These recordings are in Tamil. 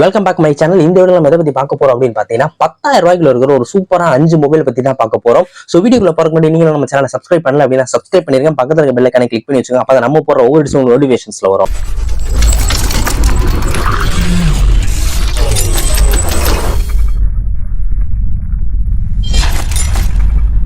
Welcome back my channel. இந்த வீடியோ நம்ம எதை பத்தி பார்க்க போறோம் அப்படின்னு பாத்தீங்கன்னா 10,000 ரூபாய்க்குள்ள இருக்கிற ஒரு சூப்பரா 5 மொபைல் பத்தி தான் பார்க்க போறோம். சோ வீடியோக்குள்ள போறதுக்கு முன்னாடி நீங்க நம்ம சேனலை சப்ஸ்கிரைப் பண்ணல அப்படின்னா சப்ஸ்கிரைப் பண்ணிருங்க, பக்கத்துல இருக்க பெல் ஐகானை கிளிக் பண்ணி வச்சுக்கோங்க. அப்பதான் நம்ம போற ஒவ்வொரு டிஷும் நோட்டிஃபிகேஷன்ஸ்ல வரும்.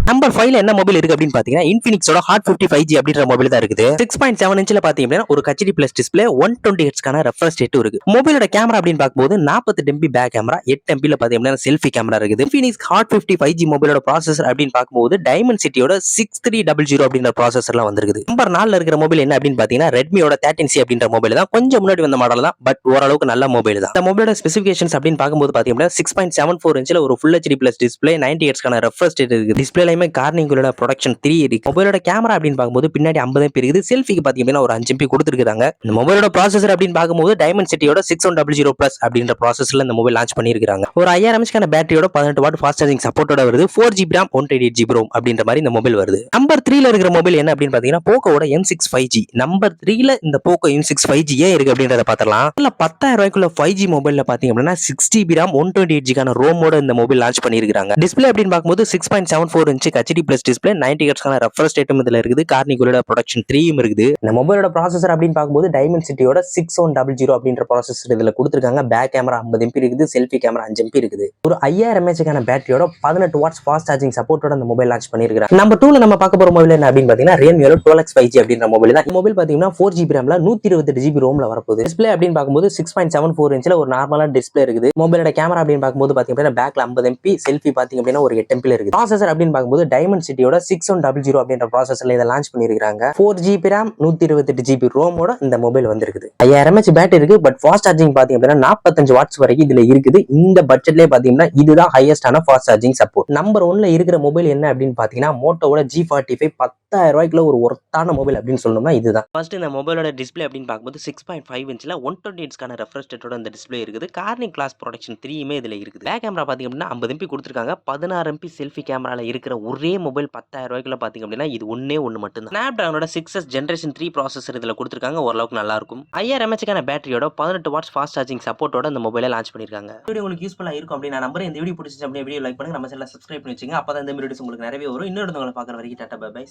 நம்பர் 5ல என்ன மொபைல் இருக்கு அப்படின்னு பாத்தீங்கன்னா இன்ஃபினிக்ஸோட ஹாட் 50 5G அப்படின்ற மொபைல் தான் இருக்குது. 6.7 இன்ச்ல பாத்தீங்கன்னா ஒரு HD பிளஸ் டிஸ்பிளே 120 ஹெர்ட்ஸ்க்கான ரெஃபரன்ஸ் ரேட் இருக்கு. மொபைலோட கேமரா அப்படின்னு பார்க்கும்போது 48 MP பேக் கேமரா, 8 MP ல பாத்தீங்கன்னா செல்ஃபி கேமரா இருக்குது. இன்ஃபினிக்ஸ் ஹாட் 50 5G மொபைலோட ப்ராசஸர் அப்படின்னு பார்க்கும்போது டைமென்சிட்டியோட 6300 அப்படின்ற ப்ராசஸர்லாம் வந்திருக்குது. நம்பர் 4ல இருக்கிற மொபைல் என்ன அப்படின்னு பாத்தீங்கன்னா ரெட்மியோட 13C அப்படின்ற மொபைல் தான். கொஞ்சம் முன்னாடி வந்த மாடல் தான், பட் ஓரளவுக்கு நல்ல மொபைல் தான். இந்த மொபைலோட ஸ்பெசிஃபிகேஷன்ஸ் அப்படின்னு பார்க்கும்போது பாத்தீங்கன்னா 6.74 இன்ச்ல ஒரு ஃபுல் HD பிளஸ் டிஸ்பிளே, 90 ஹெர்ட்ஸ்க்கான ரெஃபரன்ஸ் ரேட் இருக்கு. டிஸ்பிளேல கார்னிங்கோட ப்ரொடக்ஷன் 3 இருக்கு. மொபைலோட கேமரா அப்படின்னு பார்க்கும்போது பின்னாடி 50 MP இருக்குது. செல்ஃபிக்கு பாத்தீங்கன்னா ஒரு 5 MP கொடுத்திருக்காங்க. இந்த மொபைலோட ப்ராசஸர் அப்படின்னு பார்க்கும்போது டைமென்சிட்டியோட 6100 பிளஸ் அப்படின்ற ப்ராசஸர்ல இந்த மொபைல் லான்ச் பண்ணிருக்காங்க. ஒரு 5000 mAh பேட்டரியோட 18 வாட் ஃபாஸ்ட் சார்ஜிங் சப்போர்ட்டோட வருது. 4GB RAM 128GB ROM அப்படின்ற மாதிரி இந்த மொபைல் வருது. நம்பர் 3ல இருக்கிற மொபைல் என்ன அப்படின்னு பாத்தீங்கன்னா போக்கோவோட M6 5G. நம்பர் 3ல இந்த போக்கோ M6 5G ஏன் இருக்கு அப்படின்றத பார்த்தலாம். 10,000 ரூபாய்க்குள்ள 5G மொபைல்ல பாத்தீங்க அப்படின்னா 6GB RAM 128GB ROMோட இந்த மொபைல் லான்ச் பண்ணிருக்காங்க. டிஸ்பிளே அப்படின்னு பார்க்கும்போது 6.74 இன்ச் HD பிளஸ் டிஸ்பிளே, 90 ஹெர்ட்ஸ்க்கான ரெஃபரன்ஸ் ரேட்டும் இதுல இருக்குது. கார்னிகோட ப்ரொடக்ஷன் 3ம் இருக்குது. இந்த மொபைலோட ப்ராசஸர் அப்படின்னு பார்க்கும்போது டைமென்சிட்டியோட 6100 அப்படின்ற ப்ராசஸர் இதுல கொடுத்திருக்காங்க. பேக் கேமரா 50 MP இருக்குது. செல்ஃபி கேமரா 5 MP இருக்குது. ஒரு 5000 mAh பேட்டரியோட 18 வாட்ஸ் ஃபாஸ்ட் சார்ஜிங் சப்போர்ட்டோட இந்த மொபைல் லான்ச் பண்ணிருக்காங்க. நம்பர் 2ல நம்ம பார்க்க போற மொபைல் என்ன அப்படின்னு பாத்தீங்கன்னா Realmeயோட 12X 5G அப்படின்ற மொபைல் தான். இந்த மொபைல் பாத்தீங்கன்னா 4GB RAMல 128GB ROMல வரப்போகுது. டிஸ்பிளே அப்படின்னு பார்க்கும்போது 6.74 இன்ச்ல ஒரு நார்மலான டிஸ்பிளே இருக்குது. மொபைலோட கேமரா அப்படின்னு பார்க்கும்போது பாத்தீங்கன்னா பேக்ல 50 MP, செல்ஃபி பாத்தீங்க அப்படின்னா ஒரு 8 MP இருக்குது. ப்ராசஸர் அப்படின்னு பார்க்கும்போது டைமென்சிட்டியோட 6100 அப்படின்ற ப்ராசஸர்ல இதை லான்ச் பண்ணிருக்காங்க. 4GB RAM 128GB ROMோட இந்த மொபைல் வந்திருக்குது. 5000 mAh பேட்டரி இருக்கு. பட் ஃபாஸ்ட் சார்ஜிங் பாத்தீங்க அப்படின்னா 45 வாட்ஸ் வரைக்கும் இதுல இருக்குது. இந்த பட்ஜெட்லயே பாத்தீங்கன்னா இதுதான் ஹையஸ்டான ஃபாஸ்ட் சார்ஜிங் சப்போர்ட். நம்பர் 1ல இருக்கிற மொபைல் என்ன அப்படின்னு பாத்தீங்கன்னா மோட்டோவோட G45 10,000 ரூபாய்க்குள்ள ஒரு ஒர்த்தான மொபைல் அப்படின்னு சொல்லணும்னா இதுதான். ஃபர்ஸ்ட் இந்த மொபைலோட டிஸ்பிளே அப்படின்னு பார்க்கும்போது 6.5 இன்ச்ல 120 ஹெர்ட்ஸ்க்கான ரெஃபரன்ஸ் ரேட்டோட இந்த டிஸ்பிளே இருக்குது. கார்னிங் கிளாஸ் ப்ரொடக்ஷன் 3மே இதுல இருக்குது. பேக் கேமரா பாத்தீங்க அப்படின்னா 50 MP கொடுத்திருக்காங்க. 16 MP செல்ஃபி கேமரால இருக்கிற ஒரே மொபைல் 10,000 ரூபாய்க்குள்ள பாத்தீங்க அப்படின்னா இது ஒண்ணே மட்டும் தான். Snapdragonோட 6S Generation 3 ப்ராசஸர் இதுல கொடுத்திருக்காங்க. ஓரளவுக்கு நல்லா இருக்கும். 5000 mAh பேட்டரியோட 18 வாட்ஸ் ஃபாஸ்ட் சார்ஜிங் சப்போர்ட்டோட இந்த மொபைலை லான்ச் பண்ணிருக்காங்க. வீடியோ உங்களுக்கு யூஸ்ஃபுல்லா இருக்கும் அப்படின்னு நான் நம்புறேன். இந்த வீடியோ பிடிச்சிருந்துச்சு அப்படியே வீடியோ லைக் பண்ணுங்க, நம்ம சேனலை சப்ஸ்கிரைப் பண்ணி வச்சுங்க. அப்பதான் இந்த வீடியோஸ் உங்களுக்கு நிறைய வரும். இன்னொரு உங்களை பார்க்குற வரைக்கும் டாடா பை பை.